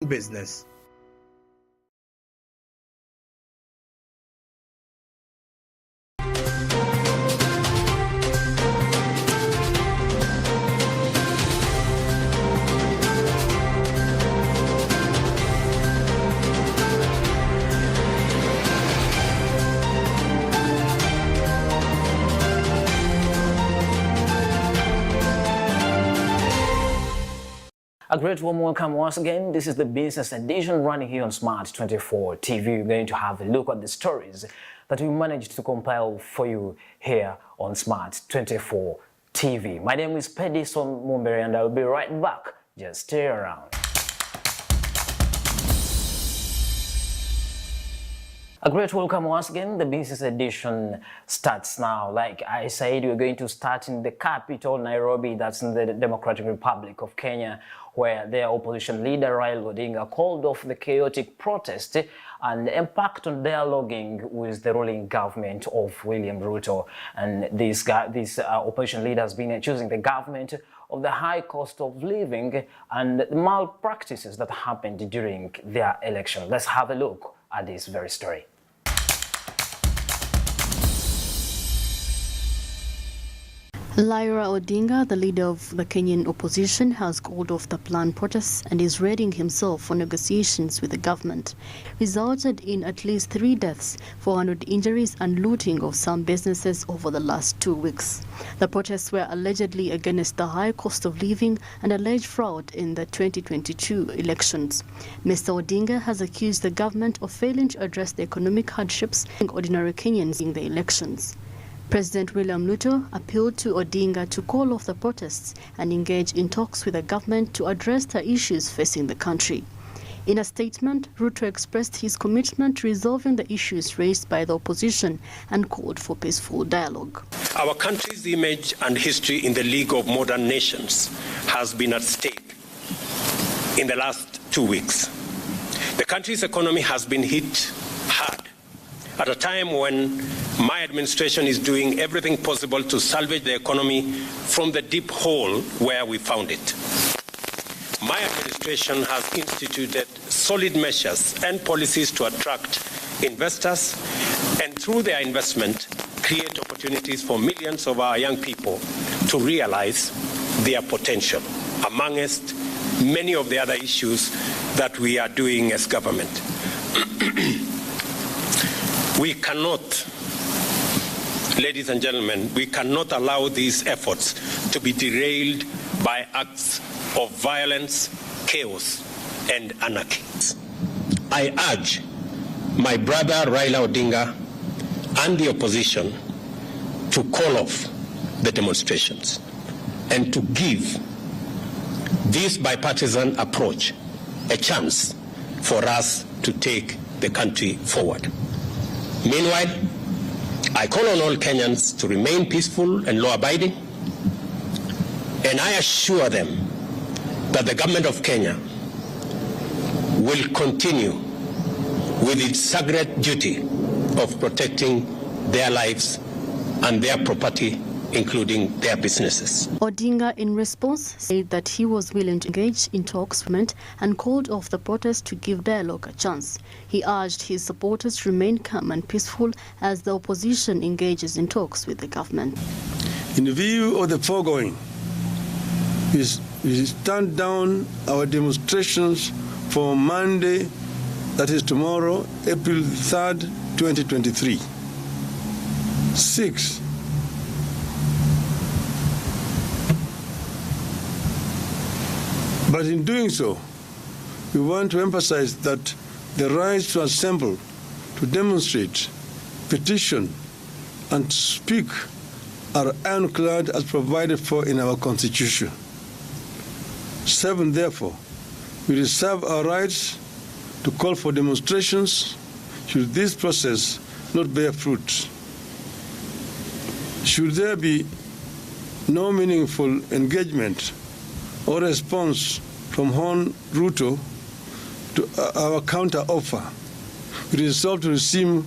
business. A great warm welcome once again. This is the business edition running here on Smart 24 TV. We're going to have a look at the stories that we managed to compile for you here on Smart 24 TV. My name is Pedison Mumbere and I'll be right back. Just stay around. A great welcome once again. The business edition starts now. Like I said, we're going to start in the capital, Nairobi, that's in the Democratic Republic of Kenya, where their opposition leader Raila Odinga called off the chaotic protest and the impact on dialoguing with the ruling government of William Ruto. And this opposition leader has been accusing the government of the high cost of living and the malpractices that happened during their election. Let's have a look at this very story. Raila Odinga, the leader of the Kenyan opposition, has called off the planned protests and is readying himself for negotiations with the government. Resulted in at least 3 deaths, 400 injuries and looting of some businesses over the last 2 weeks. The protests were allegedly against the high cost of living and alleged fraud in the 2022 elections. Mr. Odinga has accused the government of failing to address the economic hardships in ordinary Kenyans in the elections. President William Ruto appealed to Odinga to call off the protests and engage in talks with the government to address the issues facing the country. In a statement, Ruto expressed his commitment to resolving the issues raised by the opposition and called for peaceful dialogue. Our country's image and history in the League of Modern Nations has been at stake in the last 2 weeks. The country's economy has been hit hard at a time when my administration is doing everything possible to salvage the economy from the deep hole where we found it. My administration has instituted solid measures and policies to attract investors and through their investment create opportunities for millions of our young people to realize their potential, amongst many of the other issues that we are doing as government. We cannot, ladies and gentlemen, we cannot allow these efforts to be derailed by acts of violence, chaos, and anarchy. I urge my brother Raila Odinga and the opposition to call off the demonstrations and to give this bipartisan approach a chance for us to take the country forward. Meanwhile, I call on all Kenyans to remain peaceful and law-abiding, and I assure them that the government of Kenya will continue with its sacred duty of protecting their lives and their property, including their businesses. Odinga, in response, said that he was willing to engage in talks and called off the protest to give dialogue a chance. He urged his supporters to remain calm and peaceful as the opposition engages in talks with the government. In view of the foregoing, we stand down our demonstrations for Monday, that is tomorrow, April 3rd, 2023. 6. But in doing so, we want to emphasize that the right to assemble, to demonstrate, petition, and speak are ironclad as provided for in our Constitution. 7, therefore, we reserve our rights to call for demonstrations should this process not bear fruit. Should there be no meaningful engagement or response from Hon Ruto to our counter-offer, we resolve to resume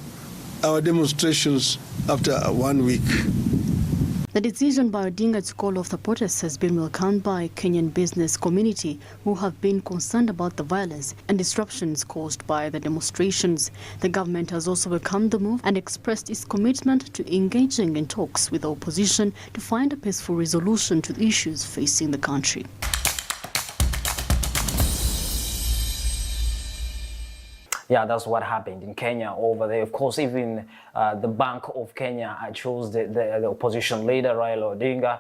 our demonstrations after 1 week. The decision by Odinga to call off the protests has been welcomed by Kenyan business community who have been concerned about the violence and disruptions caused by the demonstrations. The government has also welcomed the move and expressed its commitment to engaging in talks with the opposition to find a peaceful resolution to the issues facing the country. Yeah, that's what happened in Kenya over there. Of course, even the Bank of Kenya chose the opposition leader, Raila Odinga,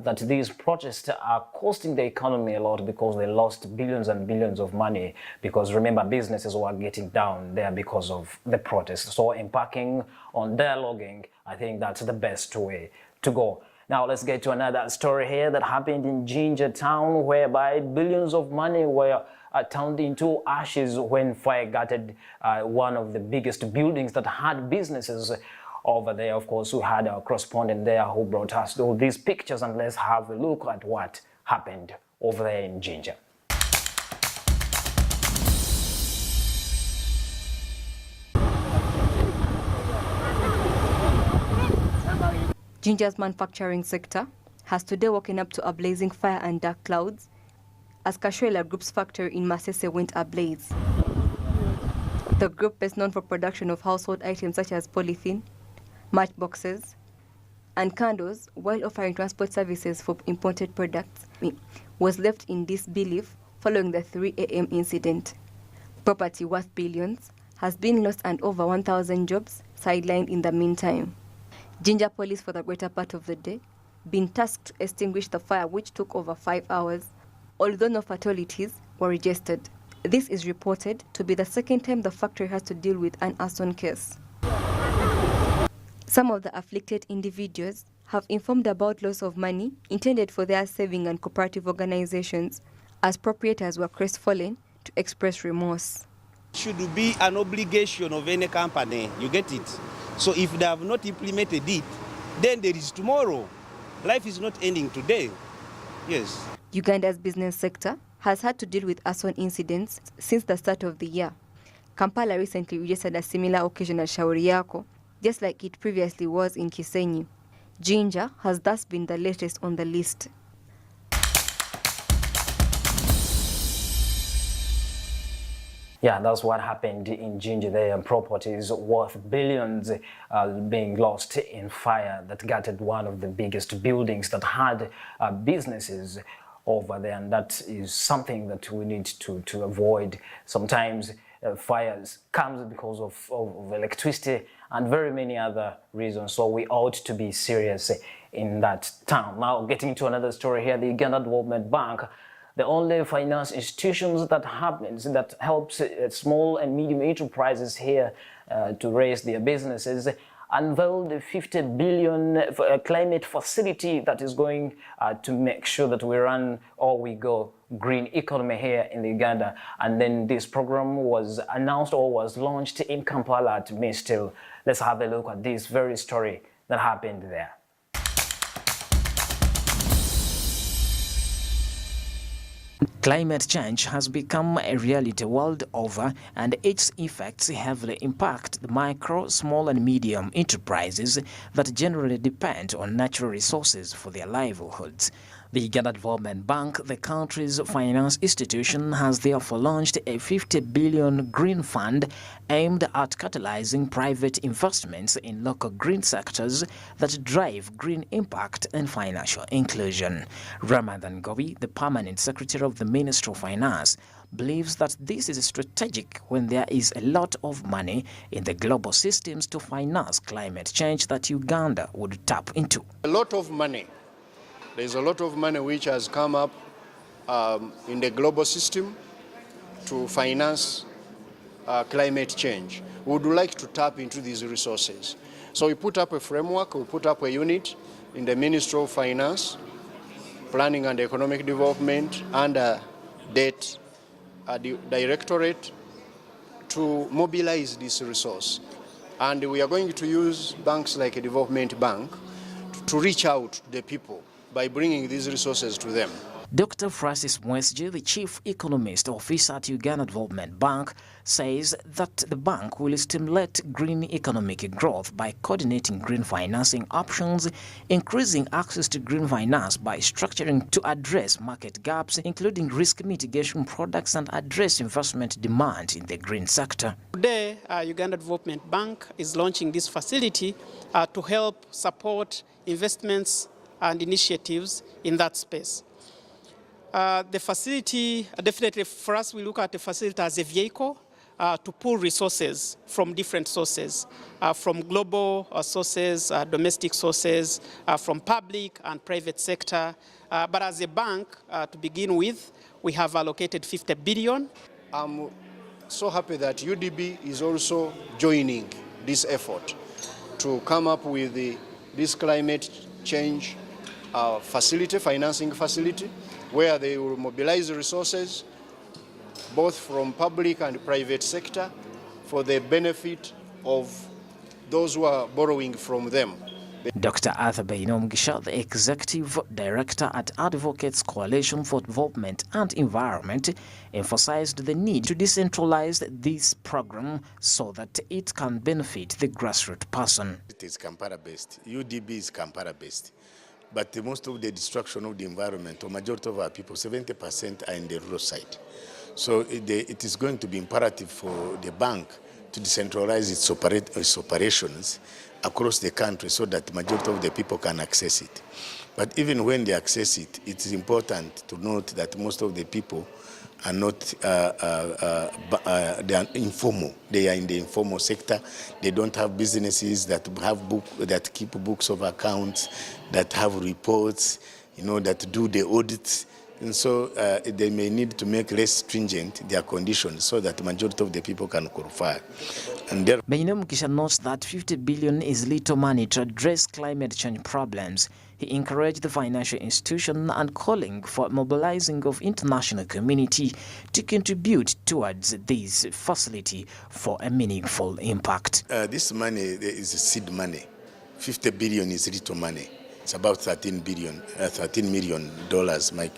that these protests are costing the economy a lot because they lost billions and billions of money. Because remember, businesses were getting down there because of the protests. So embarking on dialoguing, I think that's the best way to go. Now let's get to another story here that happened in Jinja town, whereby billions of money were turned into ashes when fire gutted one of the biggest buildings that had businesses over there. Of course, we had our correspondent there who brought us all these pictures, and let's have a look at what happened over there in Jinja. Jinja's manufacturing sector has today woken up to a blazing fire and dark clouds as Kashwela Group's factory in Masese went ablaze. The group, best known for production of household items such as polythene, matchboxes, and candles, while offering transport services for imported products, was left in disbelief following the 3 a.m. incident. Property worth billions has been lost and over 1,000 jobs sidelined in the meantime. Jinja police, for the greater part of the day, been tasked to extinguish the fire, which took over 5 hours, although no fatalities were registered. This is reported to be the second time the factory has to deal with an arson case. Some of the afflicted individuals have informed about loss of money intended for their saving and cooperative organizations, as proprietors were crestfallen to express remorse. It should be an obligation of any company, you get it? So if they have not implemented it, then there is tomorrow. Life is not ending today. Yes. Uganda's business sector has had to deal with arson incidents since the start of the year. Kampala recently registered a similar occasion at Shauri Yako, just like it previously was in Kisenyi. Jinja has thus been the latest on the list. Yeah, that's what happened in Jinja there, and properties worth billions being lost in fire that gutted one of the biggest buildings that had businesses over there, and that is something that we need to avoid. Sometimes fires comes because of electricity and very many other reasons, so we ought to be serious in that town. Now, getting to another story here, the Uganda Development Bank, the only finance institutions that helps small and medium enterprises here to raise their businesses, unveiled a 50 billion climate facility that is going to make sure that we run or we go green economy here in Uganda. And then this program was announced or was launched in Kampala at Mistil. Let's have a look at this very story that happened there. Climate change has become a reality world over, and its effects heavily impact the micro, small and medium enterprises that generally depend on natural resources for their livelihoods. The Uganda Development Bank, the country's finance institution, has therefore launched a 50 billion green fund aimed at catalyzing private investments in local green sectors that drive green impact and financial inclusion. Ramadan Gobi, the permanent secretary of the Ministry of Finance, believes that this is strategic when there is a lot of money in the global systems to finance climate change that Uganda would tap into. A lot of money. There's a lot of money which has come up in the global system to finance climate change. We would like to tap into these resources. So we put up a framework, we put up a unit in the Ministry of Finance, Planning and Economic Development, and Debt Directorate to mobilize this resource. And we are going to use banks like a development bank to reach out to the people by bringing these resources to them. Dr. Francis Mwesje, the chief economist officer at Uganda Development Bank, says that the bank will stimulate green economic growth by coordinating green financing options, increasing access to green finance by structuring to address market gaps, including risk mitigation products, and address investment demand in the green sector. Today, Uganda Development Bank is launching this facility to help support investments and initiatives in that space. The facility, definitely for us, we look at the facility as a vehicle to pull resources from different sources, from global sources, domestic sources, from public and private sector. But as a bank, to begin with, we have allocated 50 billion. I'm so happy that UDB is also joining this effort to come up with this climate change financing facility, where they will mobilize resources both from public and private sector for the benefit of those who are borrowing from them. Dr. Arthur Bainomgisha, the Executive Director at Advocates Coalition for Development and Environment, emphasized the need to decentralize this program so that it can benefit the grassroots person. It is Kampala-based. UDB is Kampala-based. But most of the destruction of the environment, or majority of our people, 70% are in the rural side. So it is going to be imperative for the bank to decentralize its operations across the country so that the majority of the people can access it. But even when they access it, it is important to note that most of the people are not they are informal. They are in the informal sector. They don't have businesses that that keep books of accounts, that have reports, that do the audits. And so they may need to make less stringent their conditions so that the majority of the people can qualify. And Bainomgisha notes that 50 billion is little money to address climate change problems. He encouraged the financial institution and calling for mobilizing of international community to contribute towards this facility for a meaningful impact. This money is seed money. 50 billion is little money. It's about $13 million, my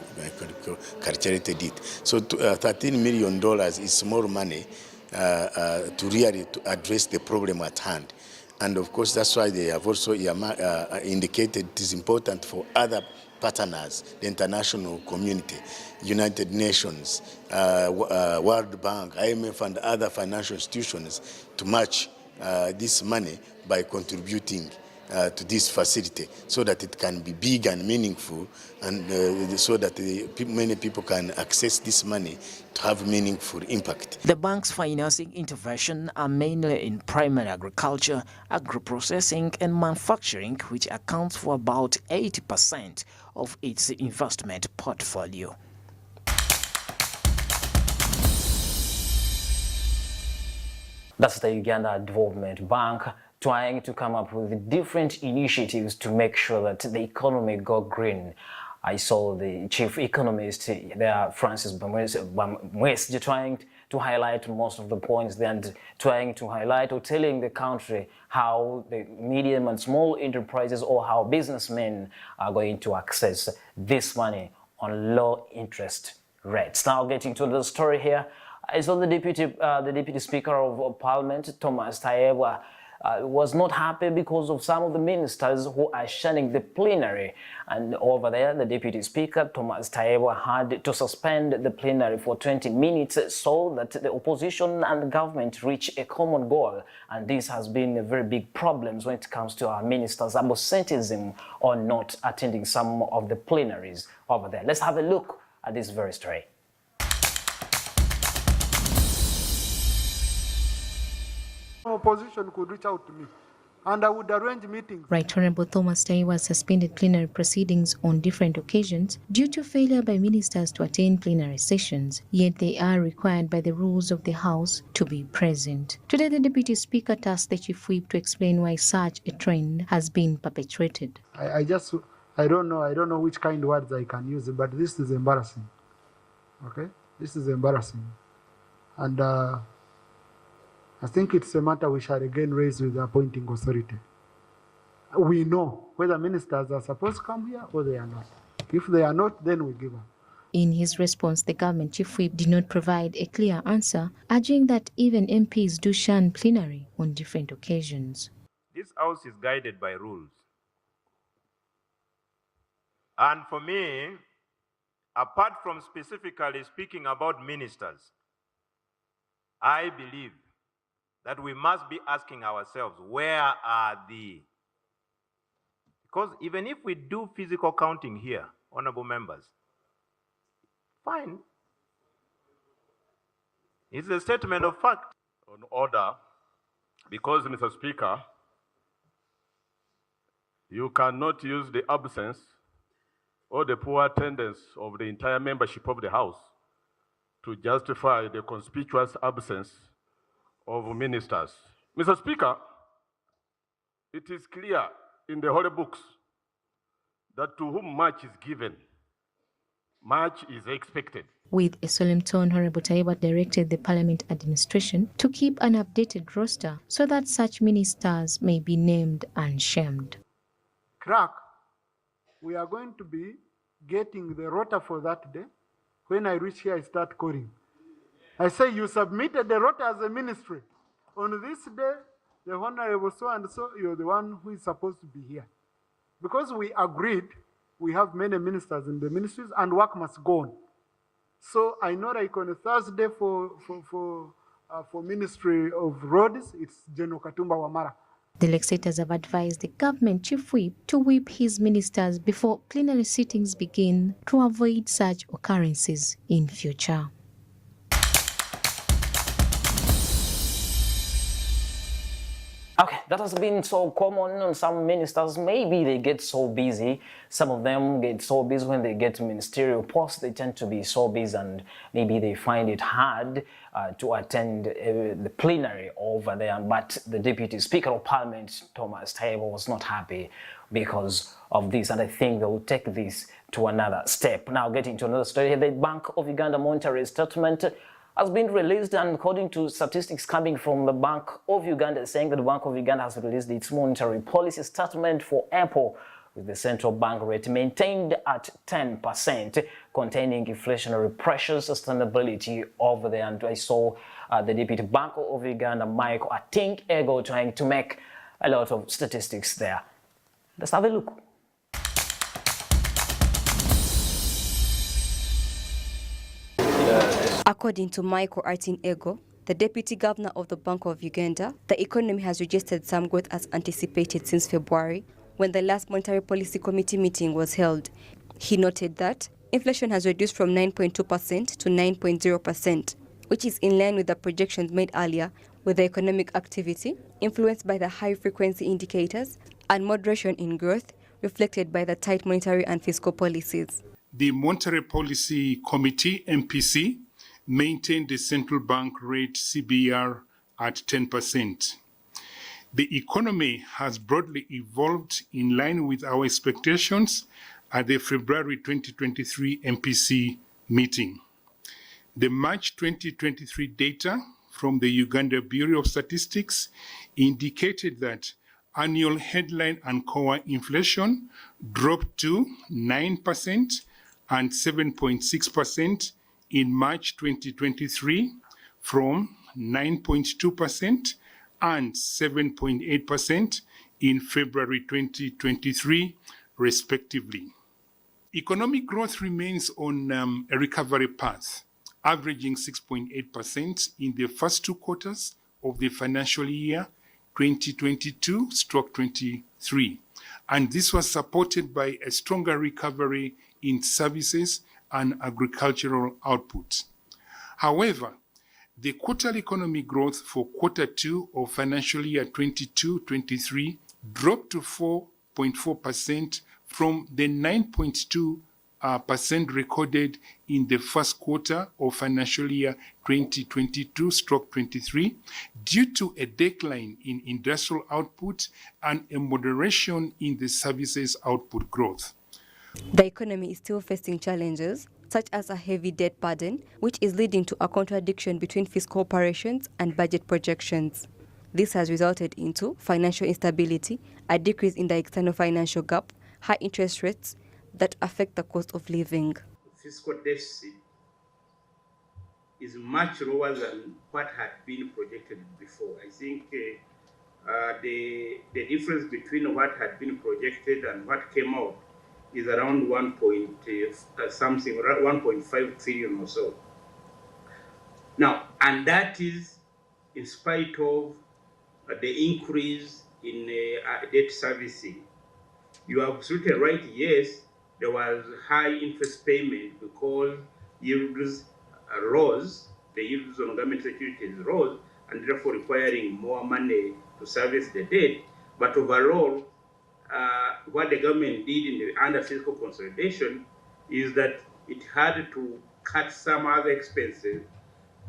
calculated it. So $13 million is small money to really address the problem at hand. And of course, that's why they have also indicated it is important for other partners, the international community, United Nations, World Bank, IMF, and other financial institutions to match this money by contributing to this facility so that it can be big and meaningful, and so that many people can access this money to have meaningful impact. The bank's financing intervention are mainly in primary agriculture, agro-processing and manufacturing, which accounts for about 80% of its investment portfolio. That's the Uganda Development Bank trying to come up with different initiatives to make sure that the economy go green. I saw the chief economist there, Francis Mwesje, trying to highlight most of the points there and trying to highlight or telling the country how the medium and small enterprises or how businessmen are going to access this money on low interest rates. Now getting to the story here, I saw the Deputy Speaker of Parliament, Thomas Tayebwa, was not happy because of some of the ministers who are shunning the plenary. And over there, the Deputy Speaker, Thomas Tayebwa, had to suspend the plenary for 20 minutes so that the opposition and the government reach a common goal. And this has been a very big problem when it comes to our ministers' absenteeism or not attending some of the plenaries over there. Let's have a look at this very story. Opposition could reach out to me and I would arrange meetings. Right Honorable Thomas Tayebwa suspended plenary proceedings on different occasions due to failure by ministers to attend plenary sessions, yet they are required by the rules of the House to be present. Today, the Deputy Speaker tasked the Chief Whip to explain why such a trend has been perpetrated. I don't know which kind of words I can use, but this is embarrassing. Okay? This is embarrassing. And I think it's a matter we shall again raise with the appointing authority. We know whether ministers are supposed to come here or they are not. If they are not, then we give up. In his response, the government chief whip did not provide a clear answer, urging that even MPs do shun plenary on different occasions. This house is guided by rules. And for me, apart from specifically speaking about ministers, I believe that we must be asking ourselves, where are they? Because even if we do physical counting here, honorable members, fine. It's a statement of fact. On order, because, Mr. Speaker, you cannot use the absence or the poor attendance of the entire membership of the House to justify the conspicuous absence of ministers. Mr. Speaker, it is clear in the Holy Books that to whom much is given, much is expected. With a solemn tone, Honorable Taiba directed the Parliament administration to keep an updated roster so that such ministers may be named and shamed. Crack, we are going to be getting the rota for that day. When I reach here, I start calling. I say, you submitted the rota as a ministry. On this day, the Honorable so and so, you're the one who is supposed to be here. Because we agreed, we have many ministers in the ministries and work must go on. So I know like on a Thursday for Ministry of Roads, it's General Katumba Wamara. The legislators have advised the government chief whip to whip his ministers before plenary sittings begin to avoid such occurrences in future. Okay, that has been so common. Some ministers, maybe they get so busy. Some of them get so busy when they get ministerial posts. They tend to be so busy and maybe they find it hard to attend the plenary over there. But the Deputy Speaker of Parliament, Thomas Taiba, was not happy because of this. And I think they will take this to another step. Now, getting to another story, the Bank of Uganda monetary statement has been released, and according to statistics coming from the Bank of Uganda, saying that the Bank of Uganda has released its monetary policy statement for April, with the central bank rate maintained at 10%, containing inflationary pressures, sustainability over there. And I saw the Deputy Bank of Uganda, Michael Ego, trying to make a lot of statistics there. Let's have a look. According to Michael Ego, the Deputy Governor of the Bank of Uganda, the economy has registered some growth as anticipated since February, when the last Monetary Policy Committee meeting was held. He noted that inflation has reduced from 9.2% to 9.0%, which is in line with the projections made earlier, with the economic activity influenced by the high-frequency indicators and moderation in growth reflected by the tight monetary and fiscal policies. The Monetary Policy Committee, MPC, maintained the central bank rate CBR at 10%. The economy has broadly evolved in line with our expectations at the February 2023 MPC meeting. The March 2023 data from the Uganda Bureau of Statistics indicated that annual headline and core inflation dropped to 9% and 7.6% in March 2023 from 9.2% and 7.8% in February 2023, respectively. Economic growth remains on a recovery path, averaging 6.8% in the first two quarters of the financial year 2022/23, and this was supported by a stronger recovery in services and agricultural output. However, the quarterly economic growth for quarter two of financial year 22/23 dropped to 4.4% from the 9.2% recorded in the first quarter of financial year 2022/23 due to a decline in industrial output and a moderation in the services output growth. The economy is still facing challenges, such as a heavy debt burden, which is leading to a contradiction between fiscal operations and budget projections. This has resulted into financial instability, a decrease in the external financial gap, high interest rates that affect the cost of living. fiscal deficit is much lower than what had been projected before. I think the difference between what had been projected and what came out is around 1.5 trillion or so. Now, and that is in spite of the increase in debt servicing. You are absolutely right, yes, there was high interest payment because yields rose, the yields on government securities rose, and therefore requiring more money to service the debt. But overall, what the government did in the under fiscal consolidation is that it had to cut some other expenses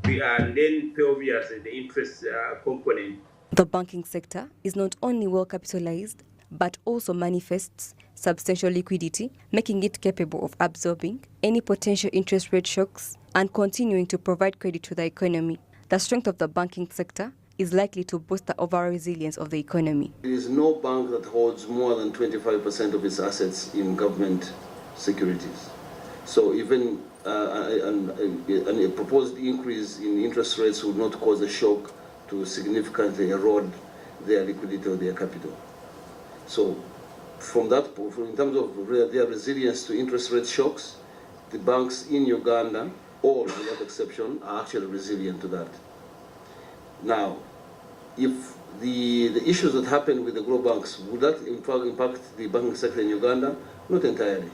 and then pay obviously the interest component. The banking sector is not only well capitalized, but also manifests substantial liquidity, making it capable of absorbing any potential interest rate shocks and continuing to provide credit to the economy. The strength of the banking sector is likely to boost the overall resilience of the economy. There is no bank that holds more than 25% of its assets in government securities. So even a proposed increase in interest rates would not cause a shock to significantly erode their liquidity or their capital. So from that, in terms of their resilience to interest rate shocks, the banks in Uganda, all without exception, are actually resilient to that. Now, if the issues that happen with the global banks, would that in fact impact the banking sector in Uganda? Not entirely.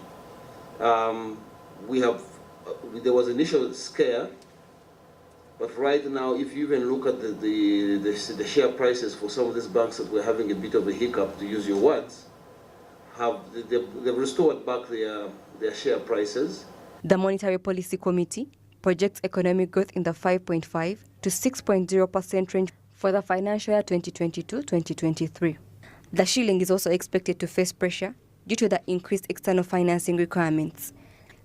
There was initial scare, but right now, if you even look at the share prices for some of these banks that were having a bit of a hiccup, to use your words, they've restored back their share prices. The Monetary Policy Committee projects economic growth in the 5.5 to 6.0% range for the financial year 2022-2023. The shilling is also expected to face pressure due to the increased external financing requirements.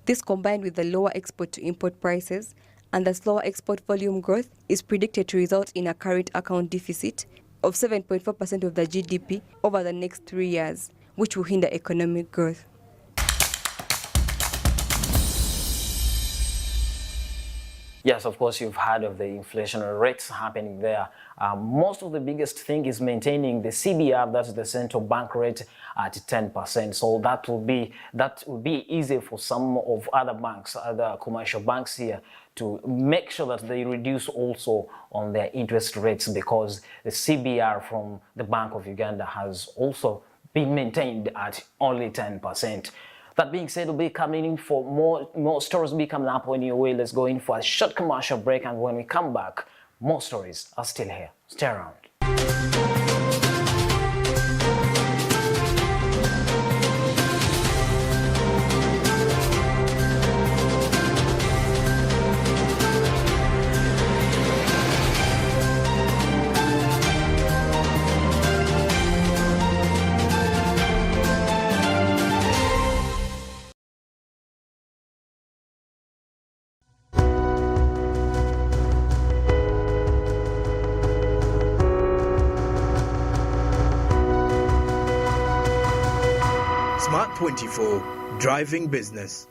This, combined with the lower export to import prices and the slower export volume growth, is predicted to result in a current account deficit of 7.4% of the GDP over the next 3 years, which will hinder economic growth. Yes, of course, you've heard of the inflationary rates happening there. Most of the biggest thing is maintaining the CBR, that's the central bank rate, at 10%. So that will be easy for some of other banks, other commercial banks here, to make sure that they reduce also on their interest rates, because the CBR from the Bank of Uganda has also been maintained at only 10%. That being said, we'll be coming in for more stories will be coming up on your way. Let's go in for a short commercial break, and when we come back, more stories are still here. Stay around. Smart 24, driving business.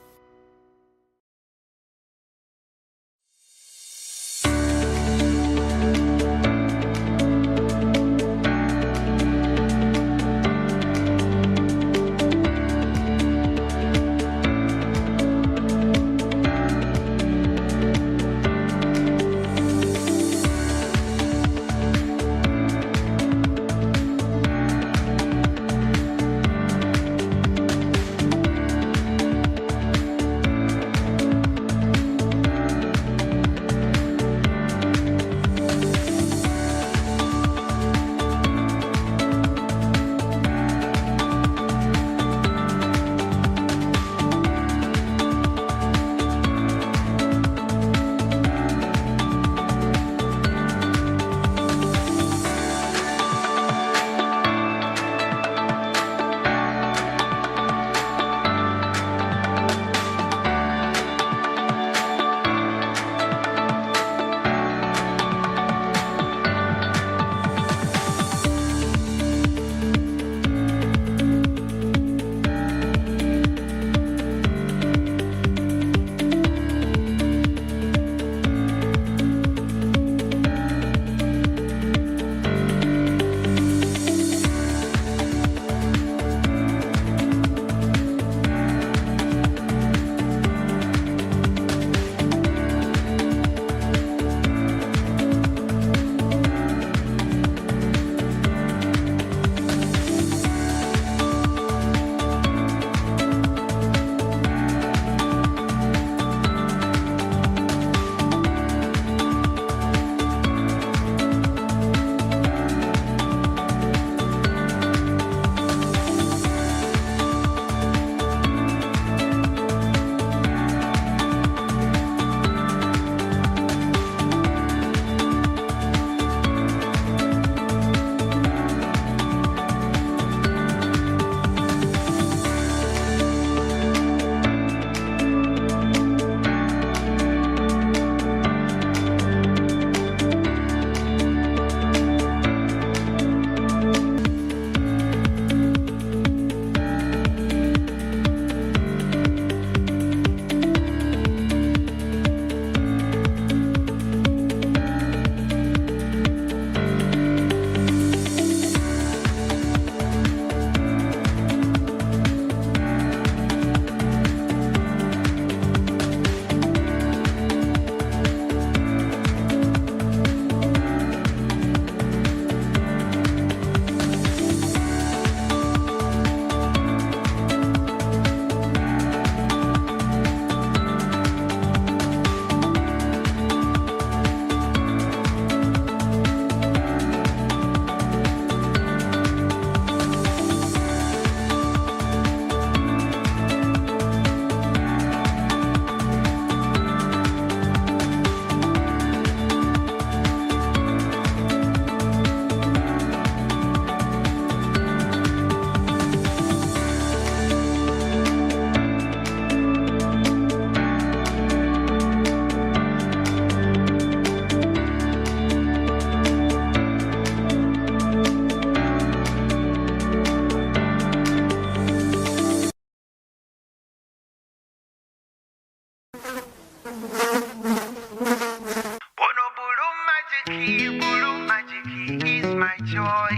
blue magic is my joy.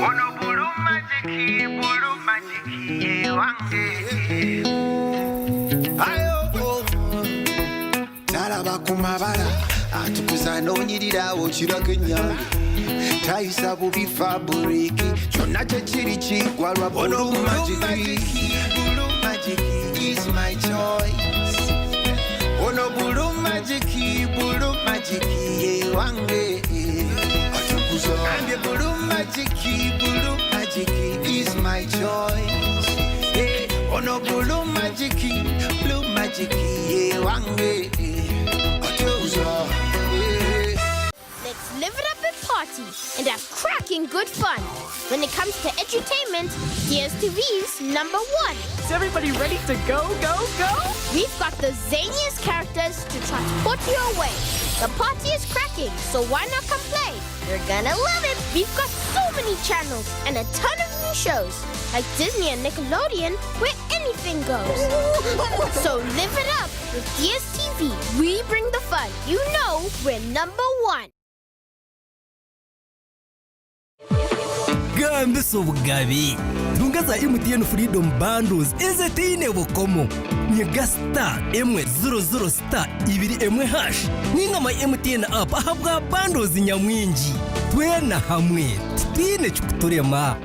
Ono blue magic, wange. Ayo, nalaba kumabala, atukuza nonyirira okirako ennyange. Tayisa bubi faburiki, kyonna kyekiri kigwalwa blue magic. Blue magic is my choice. Ono blue magic, ye wange. And the blue magic is my choice. Hey, ono blue magic, ye wange. Let's live it up and party and have cracking good fun. When it comes to edutainment, DSTV's #1. Is everybody ready to go? We've got the zaniest characters to transport you away. The party is cracking, so why not come play? You're gonna love it. We've got so many channels and a ton of new shows, like Disney and Nickelodeon, where anything goes. So live it up with DSTV. We bring the fun. You know we're #1. Gambiso bugabi dungaza MTN Freedom Bundles ezetine bukomo nyega star M00 star 2 hash ninga my MTN app ahabwa bundles nyamwingi twena hamwe tine chukuturema.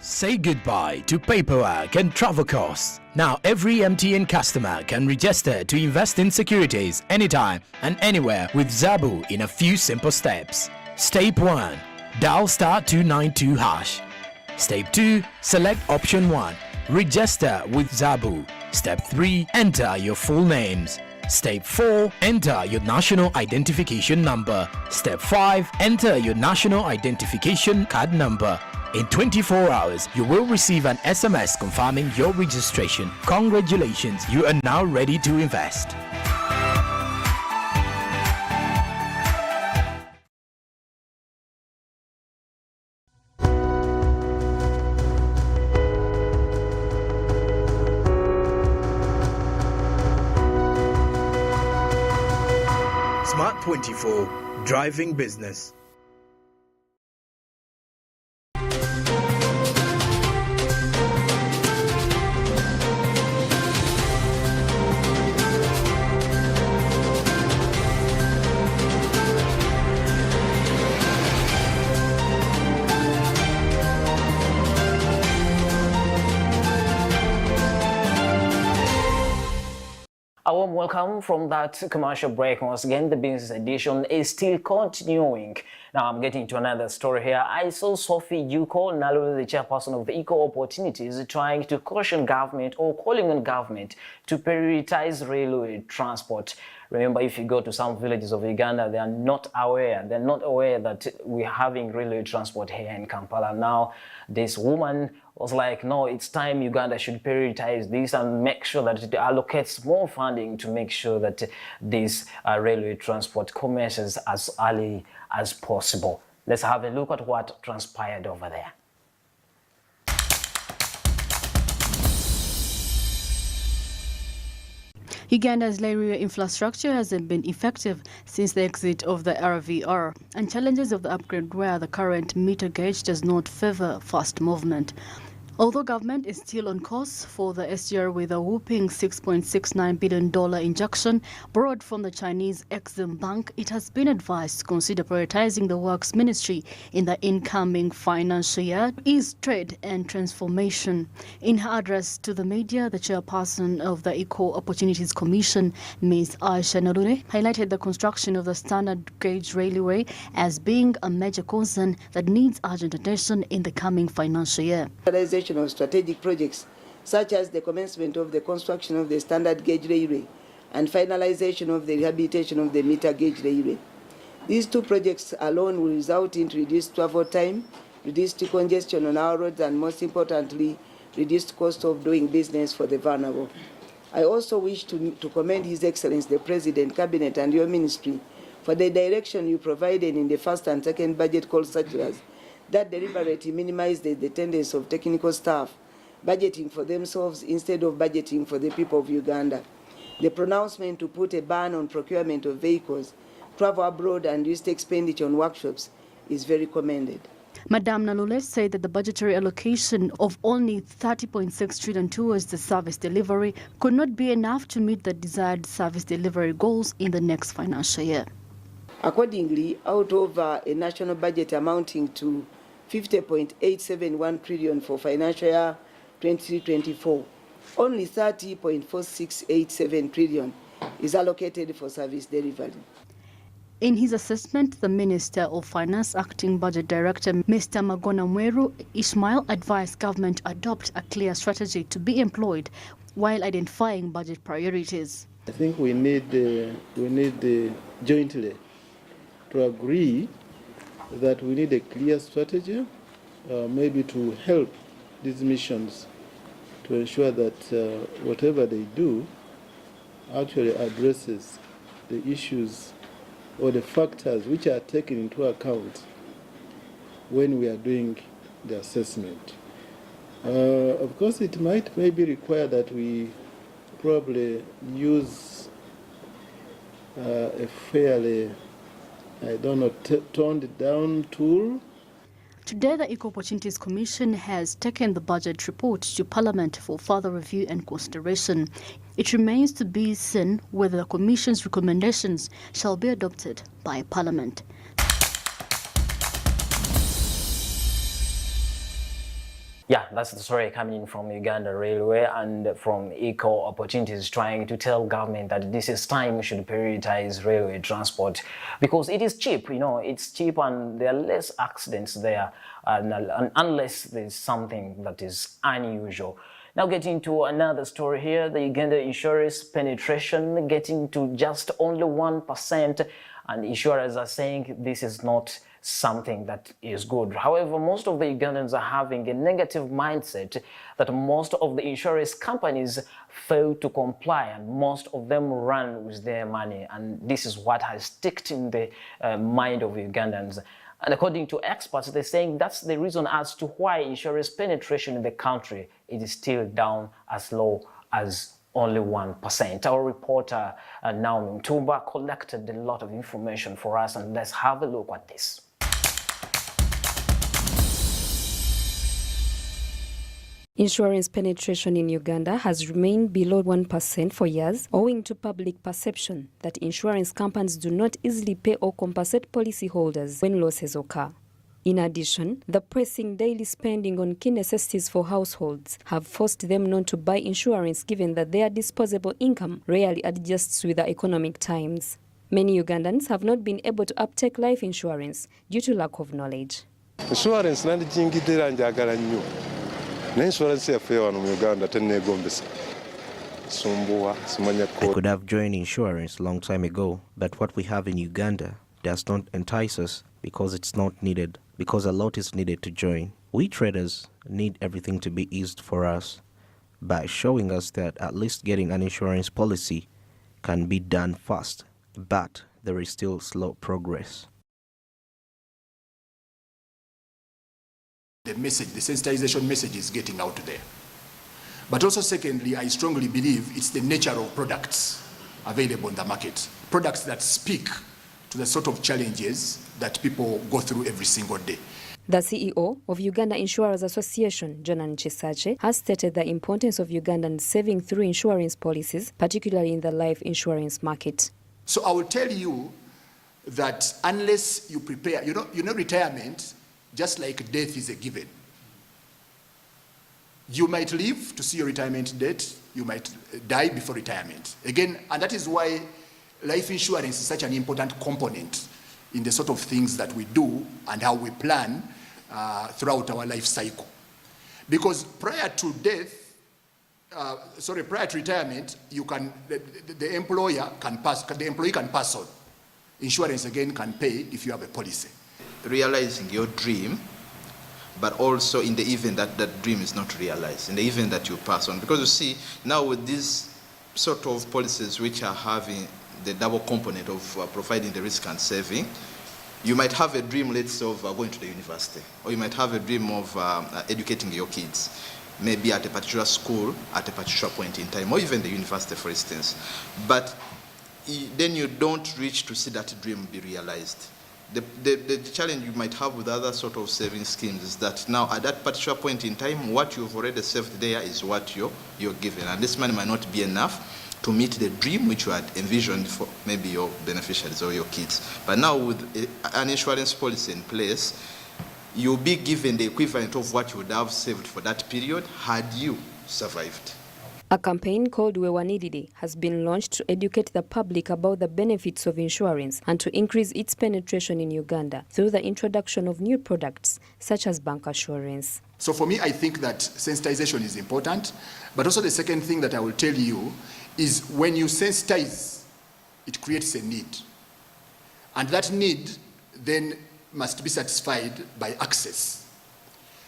Say goodbye to paperwork and travel costs. Now every MTN customer can register to invest in securities anytime and anywhere with Zabu in a few simple steps. Step 1. Dial *292 hash. Step 2. Select option 1. Register with Zabu. Step 3. Enter your full names. Step 4. Enter your national identification number. Step 5. Enter your national identification card number. In 24 hours, you will receive an SMS confirming your registration. Congratulations, you are now ready to invest. Smart 24, driving business. A warm welcome from that commercial break. Once again, the business edition is still continuing. Now I'm getting to another story here. I saw Sophie Yuko Nalo, the chairperson of the Eco Opportunities, trying to caution government or calling on government to prioritize railway transport. Remember, if you go to some villages of Uganda, they are not aware. They're not aware that we're having railway transport here in Kampala. Now, this woman was like, no, it's time Uganda should prioritize this and make sure that it allocates more funding to make sure that this railway transport commences as early as possible. Let's have a look at what transpired over there. Uganda's railway infrastructure hasn't been effective since the exit of the RVR, and challenges of the upgrade where the current meter gauge does not favor fast movement. Although government is still on course for the SGR with a whopping $6.69 billion injection borrowed from the Chinese Exim Bank, it has been advised to consider prioritizing the Works Ministry in the incoming financial year is trade and transformation. In her address to the media, the chairperson of the Eco Opportunities Commission, Ms. Aisha Narure, highlighted the construction of the standard gauge railway as being a major concern that needs urgent attention in the coming financial year. Of strategic projects such as the commencement of the construction of the standard gauge railway and finalization of the rehabilitation of the meter gauge railway. These two projects alone will result in reduced travel time, reduced congestion on our roads, and most importantly, reduced cost of doing business for the vulnerable. I also wish to commend His Excellency the President, Cabinet, and your ministry for the direction you provided in the first and second budget call circulars that deliberately minimize the attendance of technical staff budgeting for themselves instead of budgeting for the people of Uganda. The pronouncement to put a ban on procurement of vehicles, travel abroad and reduced expenditure on workshops is very commended. Madame Nalule said that the budgetary allocation of only 30.6 trillion towards the service delivery could not be enough to meet the desired service delivery goals in the next financial year. Accordingly, out of a national budget amounting to 50.871 trillion for financial year 2024, only 30.4687 trillion is allocated for service delivery. In his assessment, the Minister of Finance, Acting Budget Director, Mr. Magona Mweru Ishmael, advised government adopt a clear strategy to be employed while identifying budget priorities. I think we need jointly to agree that we need a clear strategy, maybe to help these missions to ensure that whatever they do actually addresses the issues or the factors which are taken into account when we are doing the assessment. Of course, it might maybe require that we probably use a fairly, toned down tool. Today, the Equal Opportunities Commission has taken the budget report to Parliament for further review and consideration. It remains to be seen whether the Commission's recommendations shall be adopted by Parliament. Yeah, that's the story coming in from Uganda Railway and from Equal Opportunities trying to tell government that this is time we should prioritize railway transport because it is cheap, it's cheap and there are less accidents there and unless there's something that is unusual. Now getting to another story here, the Uganda insurance penetration getting to just only 1%, and insurers are saying this is not something that is good. However, most of the Ugandans are having a negative mindset that most of the insurance companies fail to comply and most of them run with their money, and this is what has stuck in the mind of Ugandans. And according to experts, they're saying that's the reason as to why insurance penetration in the country is still down as low as only 1%. Our reporter Naomi Mtumba collected a lot of information for us, and let's have a look at this. Insurance penetration in Uganda has remained below 1% for years, owing to public perception that insurance companies do not easily pay or compensate policyholders when losses occur. In addition, the pressing daily spending on key necessities for households have forced them not to buy insurance given that their disposable income rarely adjusts with the economic times. Many Ugandans have not been able to uptake life insurance due to lack of knowledge. Insurance I could have joined insurance a long time ago, but what we have in Uganda does not entice us because it's not needed, because a lot is needed to join. We traders need everything to be eased for us by showing us that at least getting an insurance policy can be done fast, but there is still slow progress. The message, the sensitization message is getting out there. But also secondly, I strongly believe it's the nature of products available in the market. Products that speak to the sort of challenges that people go through every single day. The CEO of Uganda Insurers Association, Jonan Chisache, has stated the importance of Ugandans saving through insurance policies, particularly in the life insurance market. So I will tell you that unless you prepare, you know retirement, just like death is a given. You might live to see your retirement date, you might die before retirement. Again, and that is why life insurance is such an important component in the sort of things that we do and how we plan throughout our life cycle. Because prior to death, prior to retirement, the employee can pass on. Insurance again can pay if you have a policy. Realizing your dream, but also in the event that that dream is not realized, in the event that you pass on. Because you see, now with these sort of policies which are having the double component of providing the risk and saving, you might have a dream, let's say, of going to the university, or you might have a dream of educating your kids. maybe at a particular school at a particular point in time, or even the university, for instance. But then you don't reach to see that dream be realized. The challenge you might have with other sort of saving schemes is that now at that particular point in time, what you've already saved there is what you're given. And this money might not be enough to meet the dream which you had envisioned for maybe your beneficiaries or your kids. But now with an insurance policy in place, you'll be given the equivalent of what you would have saved for that period had you survived. A campaign called Wewanirire has been launched to educate the public about the benefits of insurance and to increase its penetration in Uganda through the introduction of new products such as bank assurance. So for me, I think that sensitization is important, but also the second thing that I will tell you is when you sensitize, it creates a need. And that need then must be satisfied by access.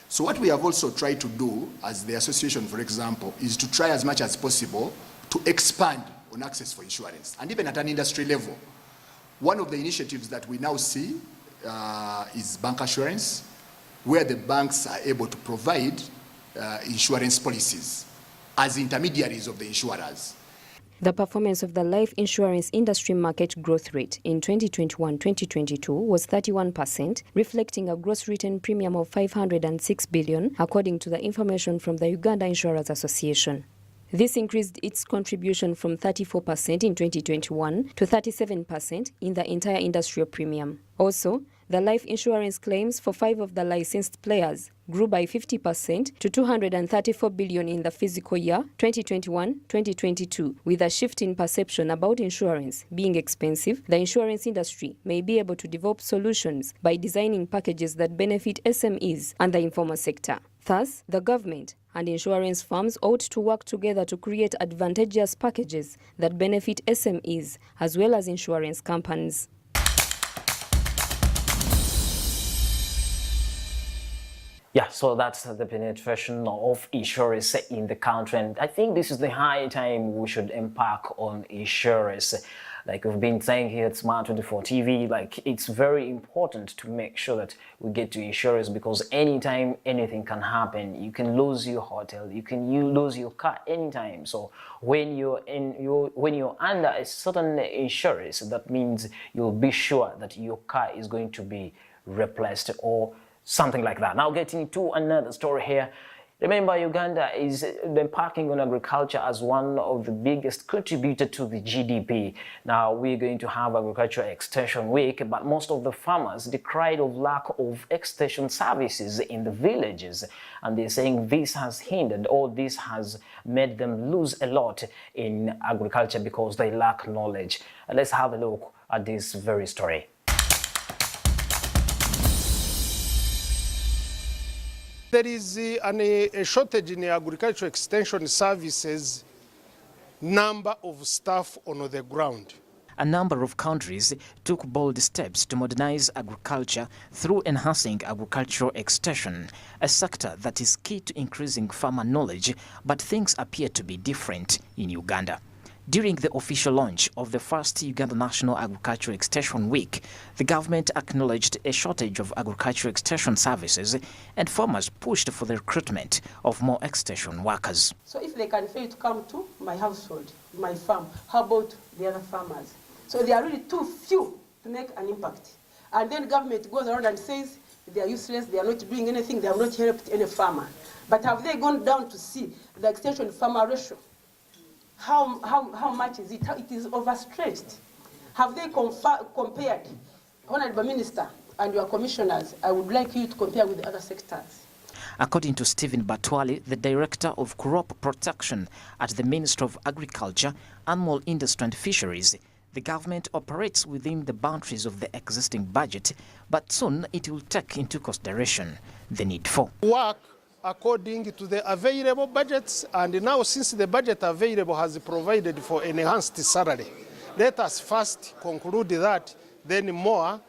So what we have also tried to do as the association, for example, is to try as much as possible to expand on access for insurance. And even at an industry level, one of the initiatives that we now see is bank assurance, where the banks are able to provide insurance policies as intermediaries of the insurers. The performance of the life insurance industry market growth rate in 2021-2022 was 31%, reflecting a gross written premium of 506 billion, according to the information from the Uganda Insurers Association. This increased its contribution from 34% in 2021 to 37% in the entire industry premium. Also, the life insurance claims for 5 of the licensed players grew by 50% to 234 billion in the fiscal year 2021-2022. With a shift in perception about insurance being expensive, the insurance industry may be able to develop solutions by designing packages that benefit SMEs and the informal sector. Thus, the government and insurance firms ought to work together to create advantageous packages that benefit SMEs as well as insurance companies. Yeah, so that's the penetration of insurance in the country, and I think this is the high time we should embark on insurance. Like we've been saying here at Smart 24 TV, like it's very important to make sure that we get to insurance, because anytime anything can happen. You can lose your hotel, you lose your car anytime. So when you're under a certain insurance, that means you'll be sure that your car is going to be replaced or something like that. Now getting to another story here. Remember, Uganda is embarking on agriculture as one of the biggest contributors to the GDP. Now we're going to have Agricultural Extension Week, but most of the farmers decried of lack of extension services in the villages, and they're saying this has hindered, or this has made them lose a lot in agriculture because they lack knowledge. Let's have a look at this very story. There is a shortage in the agricultural extension services number of staff on the ground. A number of countries took bold steps to modernize agriculture through enhancing agricultural extension, a sector that is key to increasing farmer knowledge, but things appear to be different in Uganda. During the official launch of the first Uganda National Agricultural Extension Week, the government acknowledged a shortage of agricultural extension services, and farmers pushed for the recruitment of more extension workers. So if they can fail to come to my household, my farm, how about the other farmers? So they are really too few to make an impact. And then government goes around and says they are useless, they are not doing anything, they have not helped any farmer. But have they gone down to see the extension farmer ratio? How much is it? It is overstretched. Have they compared, Honorable Minister and your commissioners? I would like you to compare with the other sectors. According to Stephen Batwali, the Director of Crop Protection at the Ministry of Agriculture, Animal Industry and Fisheries, the government operates within the boundaries of the existing budget, but soon it will take into consideration the need for work according to the available budgets, and now since the budget available has provided for enhanced salary, let us first conclude that, then more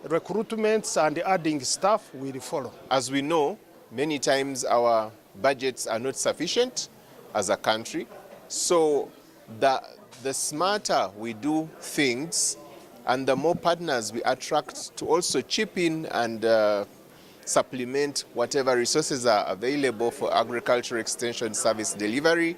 recruitments and adding staff will follow. As we know, many times our budgets are not sufficient as a country, so the smarter we do things and the more partners we attract to also chip in and supplement whatever resources are available for agriculture extension service delivery,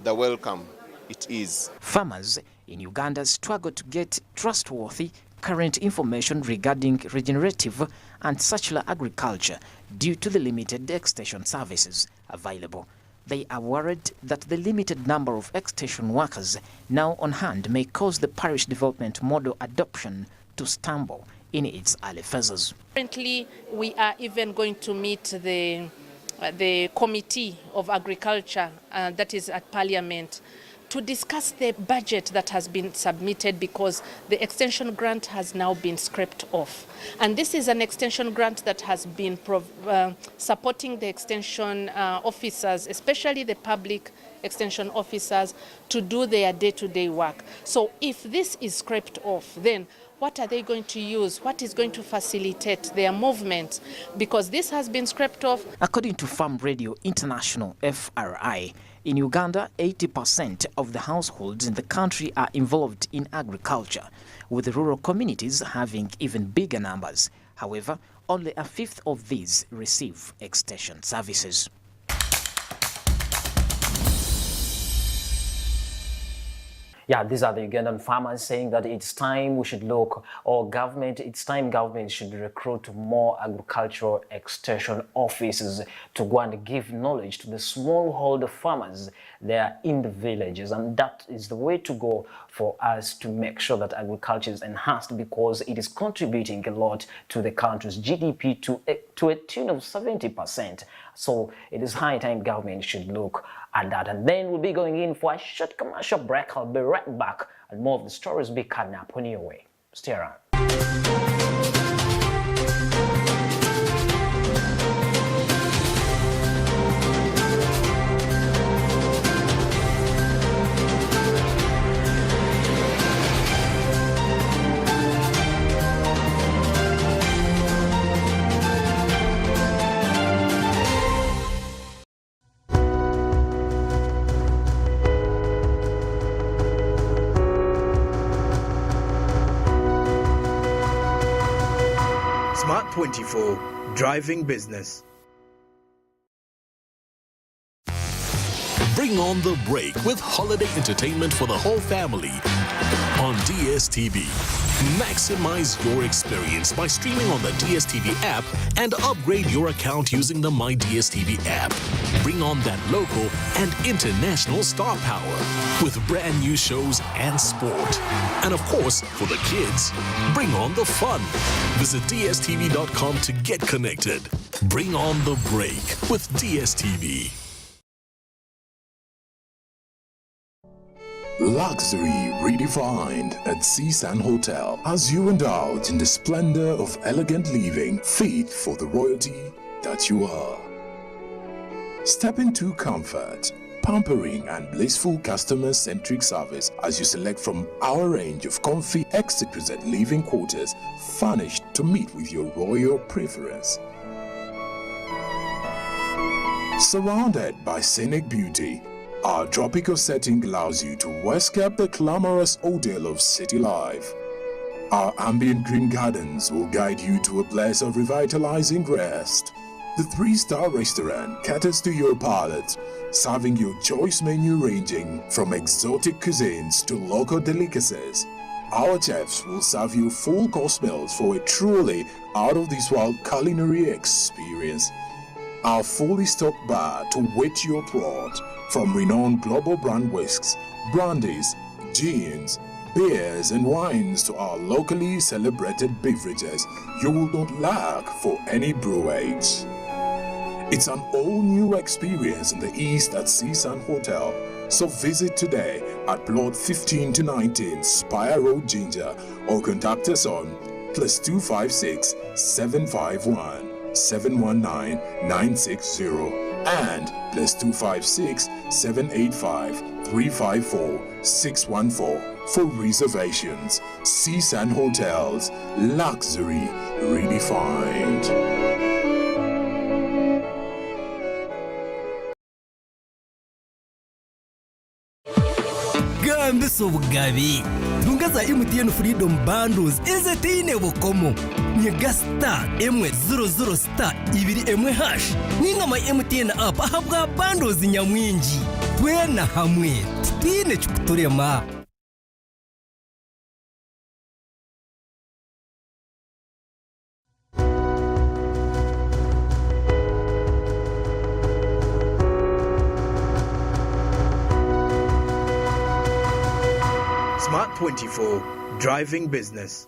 the welcome it is. Farmers in Uganda struggle to get trustworthy current information regarding regenerative and circular agriculture due to the limited extension services available. They are worried that the limited number of extension workers now on hand may cause the parish development model adoption to stumble in its early phases. Currently, we are even going to meet the Committee of Agriculture, that is at Parliament, to discuss the budget that has been submitted because the extension grant has now been scraped off. And this is an extension grant that has been supporting the extension officers, especially the public extension officers, to do their day-to-day work. So if this is scraped off, then what are they going to use? What is going to facilitate their movement? Because this has been scraped off. According to Farm Radio International, FRI, in Uganda, 80% of the households in the country are involved in agriculture, with rural communities having even bigger numbers. However, only a fifth of these receive extension services. Yeah, these are the Ugandan farmers saying that it's time we should look, or it's time government should recruit more agricultural extension officers to go and give knowledge to the smallholder farmers there in the villages. And that is the way to go for us to make sure that agriculture is enhanced, because it is contributing a lot to the country's GDP to a tune of 70%. So it is high time government should look at that. And then we'll be going in for a short commercial break. I'll be right back, and more of the stories will be coming up on your way. Stay around. Smart 24, driving business. Bring on the break with holiday entertainment for the whole family on DSTV. Maximize your experience by streaming on the DSTV app and upgrade your account using the My DSTV app. Bring on that local and international star power with brand new shows and sport. And of course, for the kids, bring on the fun. Visit DSTV.com to get connected. Bring on the break with DSTV. Luxury redefined at Seasan Hotel as you indulge in the splendor of elegant living fit for the royalty that you are. Step into comfort, pampering and blissful customer-centric service as you select from our range of comfy, exquisite living quarters furnished to meet with your royal preference. Surrounded by scenic beauty, our tropical setting allows you to escape the glamorous ordeal of city life. Our ambient green gardens will guide you to a place of revitalizing rest. The 3-star restaurant caters to your palate, serving your choice menu ranging from exotic cuisines to local delicacies. Our chefs will serve you full course meals for a truly out-of-this-world culinary experience. Our fully stocked bar to whet your throat, from renowned global brand whisks, brandies, gins, beers and wines to our locally celebrated beverages, you will not lack for any brewage. It's an all-new experience in the East at Seasan Hotel. So visit today at Plot 15 to 19 Spire Road, Ginger, or contact us on +256 751 719 960 and +256 785 354 614 for reservations. Seasan Hotels, luxury redefined. so bugabi dungaza MTN Freedom Bundles ezetiine bukomo nyega star M00 star 2 hash ninga my MTN app ahabwa bundles nyamwingi twena hamwe tine chukuturema. Smart 24, driving business.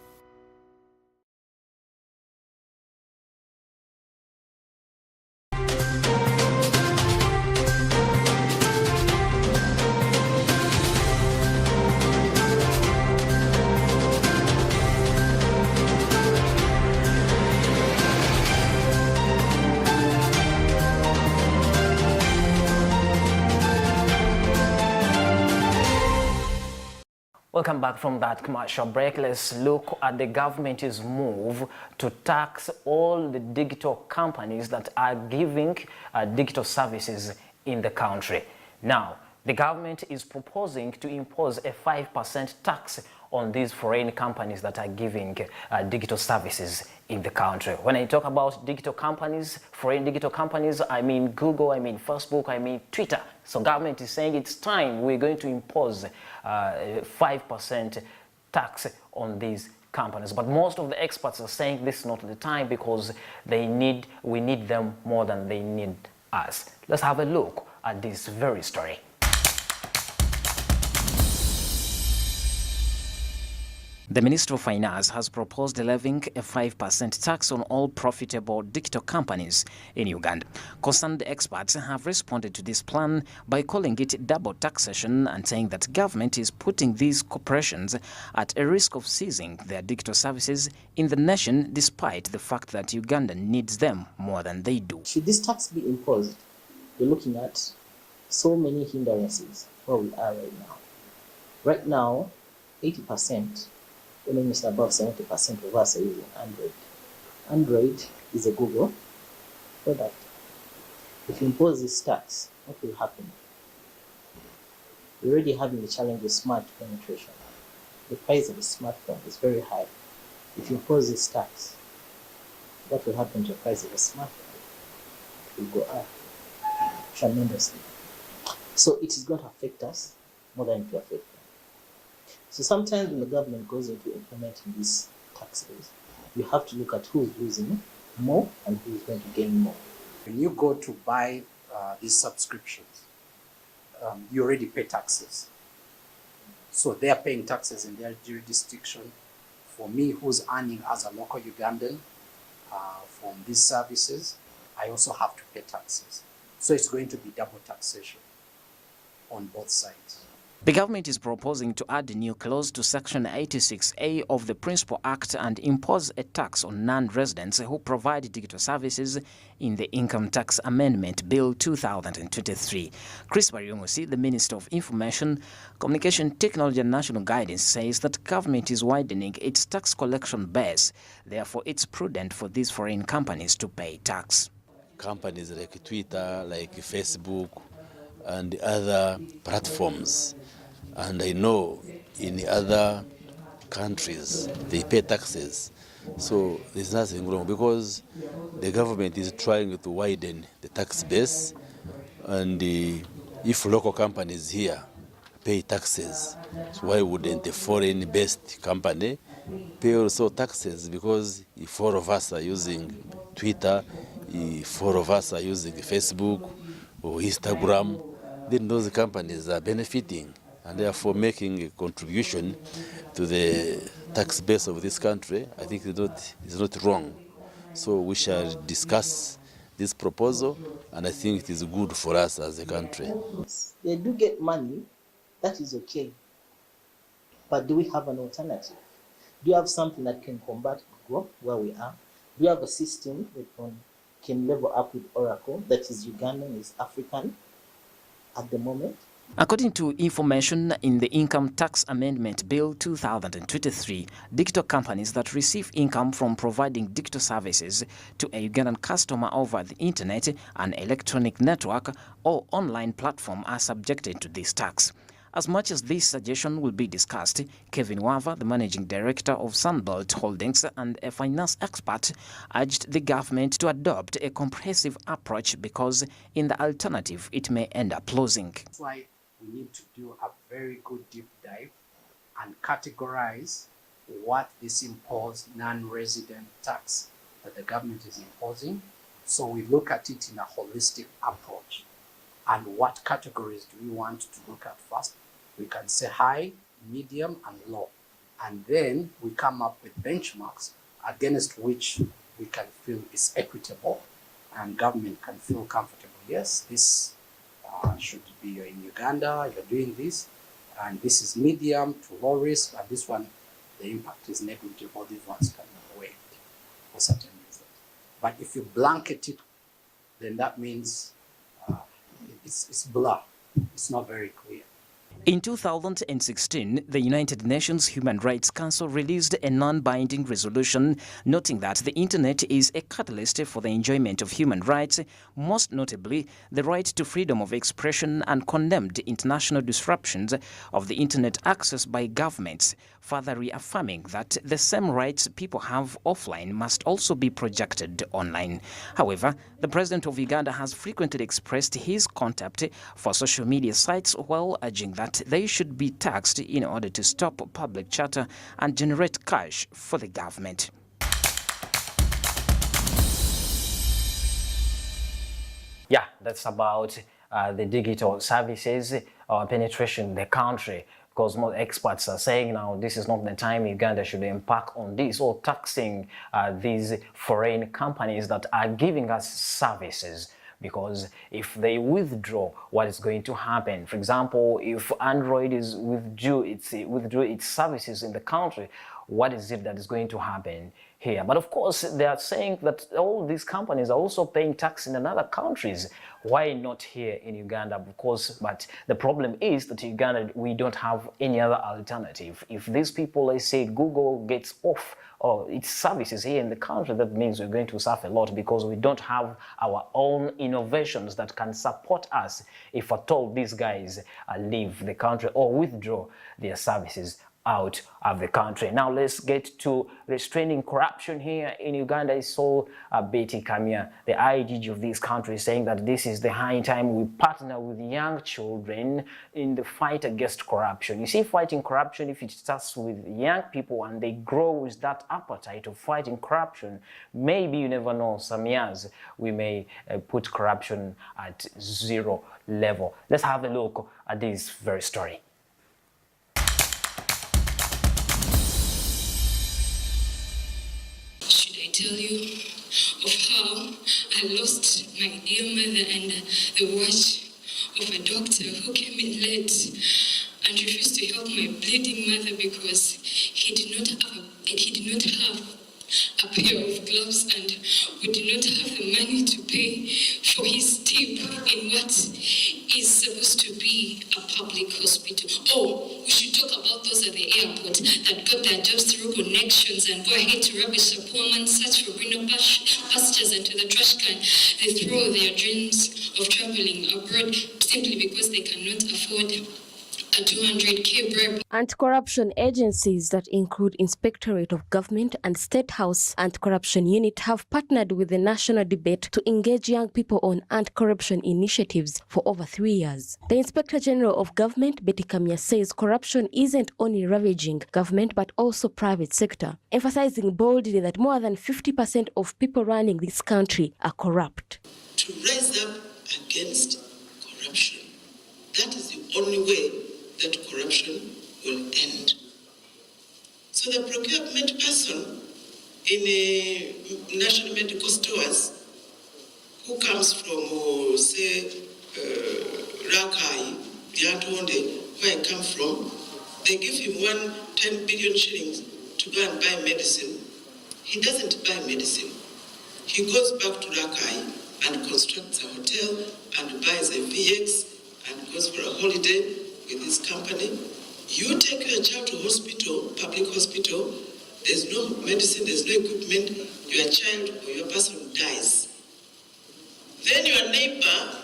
Welcome back from that commercial break. Let's look at the government's move to tax all the digital companies that are giving digital services in the country. Now, the government is proposing to impose a 5% tax on these foreign companies that are giving digital services in the country. When I talk about digital companies, foreign digital companies, I mean Google, I mean Facebook, I mean Twitter. So government is saying it's time we're going to impose 5% tax on these companies. But most of the experts are saying this is not the time because we need them more than they need us. Let's have a look at this very story. The Minister of Finance has proposed levying a 5% tax on all profitable digital companies in Uganda. Concerned experts have responded to this plan by calling it double taxation and saying that government is putting these corporations at a risk of seizing their digital services in the nation despite the fact that Uganda needs them more than they do. Should this tax be imposed, we're looking at so many hindrances where we are right now. Right now, 80%, almost above 70% of us are using Android. Android is a Google product. If you impose this tax, what will happen? We're already having the challenge of smart penetration. The price of a smartphone is very high. If you impose this tax, what will happen to the price of a smartphone? It will go up tremendously. So it is going to affect us more than it will affect them. So sometimes when the government goes into implementing these taxes, you have to look at who's losing more and who's going to gain more. When you go to buy these subscriptions, you already pay taxes. So they are paying taxes in their jurisdiction. For me, who's earning as a local Ugandan from these services, I also have to pay taxes. So it's going to be double taxation on both sides. The government is proposing to add a new clause to Section 86A of the Principal Act and impose a tax on non-residents who provide digital services in the Income Tax Amendment Bill 2023. Chris Bariongosi, the Minister of Information, Communication Technology and National Guidance, says that government is widening its tax collection base. Therefore, it's prudent for these foreign companies to pay tax. Companies like Twitter, like Facebook, and other platforms. And I know in other countries they pay taxes. So there's nothing wrong because the government is trying to widen the tax base. And if local companies here pay taxes, so why wouldn't a foreign-based company pay also taxes? Because if all of us are using Twitter, if all of us are using Facebook or Instagram, then those companies are benefiting and therefore making a contribution to the tax base of this country. I think it's not wrong. So we shall discuss this proposal, and I think it is good for us as a country. They do get money, that is okay. But do we have an alternative? Do you have something that can combat growth where we are? Do you have a system that can level up with Oracle that is Ugandan, is African at the moment? According to information in the Income Tax Amendment Bill 2023, digital companies that receive income from providing digital services to a Ugandan customer over the internet, an electronic network, or online platform are subjected to this tax. As much as this suggestion will be discussed, Kevin Wava, the managing director of Sunbelt Holdings and a finance expert, urged the government to adopt a comprehensive approach because in the alternative it may end up losing. That's why we need to do a very good deep dive and categorize what this imposed non-resident tax that the government is imposing. So we look at it in a holistic approach. And what categories do we want to look at first? We can say high, medium, and low. And then we come up with benchmarks against which we can feel is equitable and government can feel comfortable. Yes, this should be, you're in Uganda, you're doing this, and this is medium to low risk, and this one, the impact is negligible. These ones can be waived for certain reasons. But if you blanket it, then that means it's blur. It's not very clear. In 2016, the United Nations Human Rights Council released a non-binding resolution noting that the internet is a catalyst for the enjoyment of human rights, most notably the right to freedom of expression, and condemned international disruptions of the internet access by governments, further reaffirming that the same rights people have offline must also be projected online. However, the president of Uganda has frequently expressed his contempt for social media sites while urging that they should be taxed in order to stop public chatter and generate cash for the government. Yeah, that's about the digital services penetration in the country, because more experts are saying now this is not the time Uganda should embark on this or taxing these foreign companies that are giving us services. Because if they withdraw, what is going to happen? For example, if Android withdrew its services in the country, what is it that is going to happen here? But of course, they are saying that all these companies are also paying tax in other countries. Why not here in Uganda? Of course, but the problem is that in Uganda, we don't have any other alternative. If these people, let's say Google gets off its services here in the country, that means we're going to suffer a lot because we don't have our own innovations that can support us if at all these guys leave the country or withdraw their services out of the country. Now let's get to restraining corruption here in Uganda. I saw Betty Kamia, the IGG of this country, saying that this is the high time we partner with young children in the fight against corruption. You see, fighting corruption, if it starts with young people and they grow with that appetite of fighting corruption, maybe, you never know, some years we may put corruption at zero level. Let's have a look at this very story. Tell you of how I lost my dear mother and the watch of a doctor who came in late and refused to help my bleeding mother because he did not have a pair of gloves and we did not have the money to pay for his tip in what is supposed to be a public hospital. Oh, we should talk about those at the airport that got their jobs through connections and go ahead to rubbish a poor man, search for greener pastures, and to the trash can they throw their dreams of traveling abroad simply because they cannot afford a 200K bribe. Anti-corruption agencies that include Inspectorate of Government and State House Anti-Corruption Unit have partnered with the national debate to engage young people on anti-corruption initiatives for over 3 years. The Inspector General of Government, Betty Kamia, says corruption isn't only ravaging government but also private sector, emphasizing boldly that more than 50% of people running this country are corrupt. To rise up against corruption, that is the only way that corruption will end. So the procurement person in a national medical stores who comes from, say, Rakai, Diatonde, where I come from, they give him 10 billion shillings to go and buy medicine. He doesn't buy medicine. He goes back to Rakai and constructs a hotel and buys a VX and goes for a holiday with his company. You take your child to hospital, public hospital, there's no medicine, there's no equipment, your child or your person dies. Then your neighbor,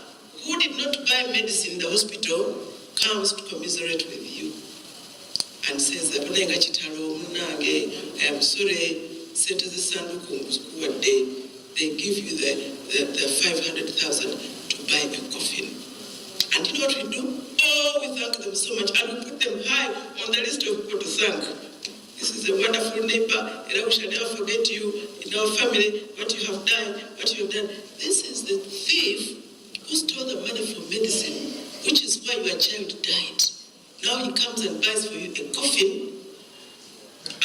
who did not buy medicine in the hospital, comes to commiserate with you and says that I am sorry, they give you the 500,000 to buy a coffin. And you know what we do? Oh, we thank them so much, and we put them high on the list of people to thank. This is a wonderful neighbor, and we shall never forget you in our family, what you have done, what you have done. This is the thief who stole the money for medicine, which is why your child died. Now he comes and buys for you a coffin,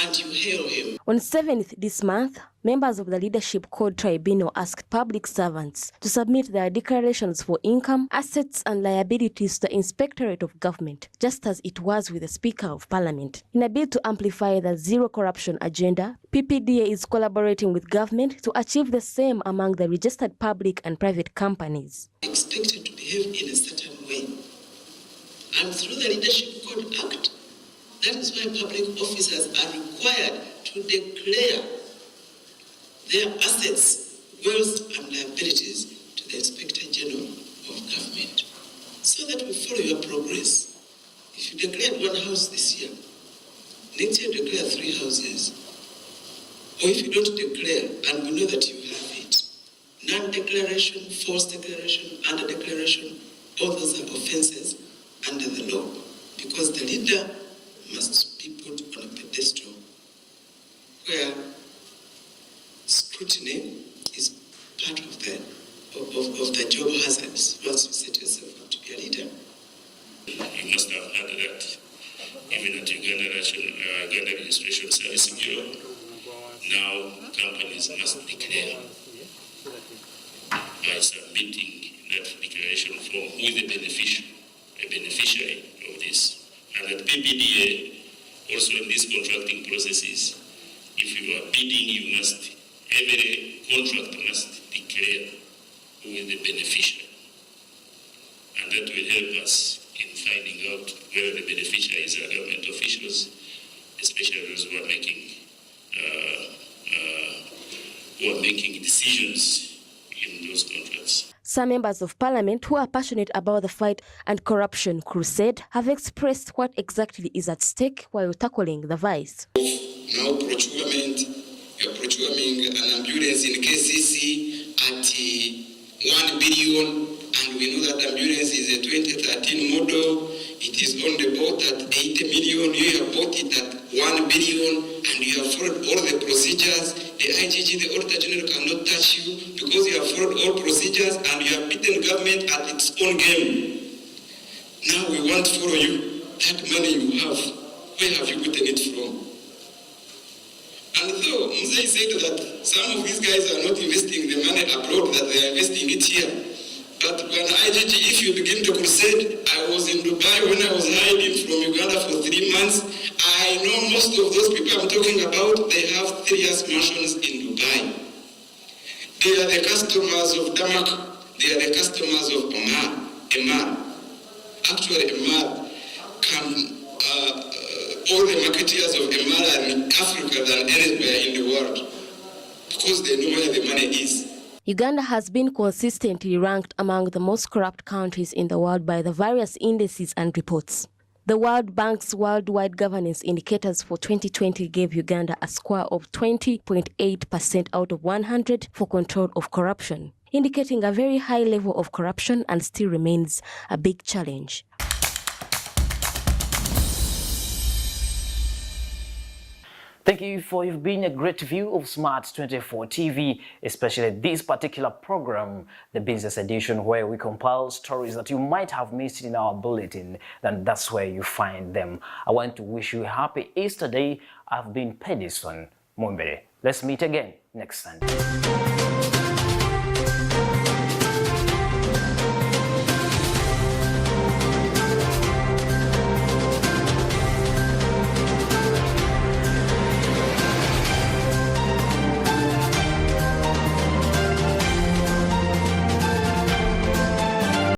and you hail him. On 7th this month, members of the Leadership Code Tribunal asked public servants to submit their declarations for income, assets and liabilities to the Inspectorate of Government, just as it was with the Speaker of Parliament. In a bid to amplify the zero corruption agenda, PPDA is collaborating with government to achieve the same among the registered public and private companies. Expected to behave in a certain way. And through the Leadership Code Act, that is why public officers are required to declare their assets, wealth and liabilities to the Inspector General of Government, so that we follow your progress. If you declared one house this year, next year declare 3 houses. Or if you don't declare, and we know that you have it, non-declaration, false declaration, under-declaration, all those are offenses under the law, because the leader must be put on a pedestal where scrutiny is part of the job hazards once you set yourself up to be a leader. You must have heard that even at Uganda Registration Service Bureau, now companies must declare by submitting that declaration form who is the beneficiary of this. And that PPDA, also in these contracting processes, if you are bidding, every contract must declare who is the beneficiary. And that will help us in finding out where the beneficiaries are government officials, especially those who are making decisions in those contracts. Some members of parliament who are passionate about the fight and corruption crusade have expressed what exactly is at stake while tackling the vice. Now procurement, you're procuring an ambulance in KCC at 1 billion, and we know that ambulance is a 2013 model. It is on the boat at 80 million. You have bought it at 1 billion, and you have followed all the procedures. The IGG, the Auditor General, cannot touch you because you have followed all procedures and you have beaten government at its own game. Now we want to follow you. That money you have, where have you gotten it from? And though Mzee said that some of these guys are not investing the money abroad, that they are investing it here. But when IGG, if you begin the crusade, I was in Dubai when I was hiding from Uganda for 3 months. I know most of those people I'm talking about, they have 3 years mansions in Dubai. They are the customers of Damak. They are the customers of Emar. Actually, Emar all the marketeers of Emar are in Africa than anywhere in the world because they know where the money is. Uganda has been consistently ranked among the most corrupt countries in the world by the various indices and reports. The World Bank's Worldwide Governance Indicators for 2020 gave Uganda a score of 20.8% out of 100 for control of corruption, indicating a very high level of corruption and still remains a big challenge. Thank you for being a great view of Smart 24 TV, especially this particular program, the Business Edition, where we compile stories that you might have missed in our bulletin. Then that's where you find them. I want to wish you a happy Easter Day. I've been Pedison Mumbere. Let's meet again next Sunday.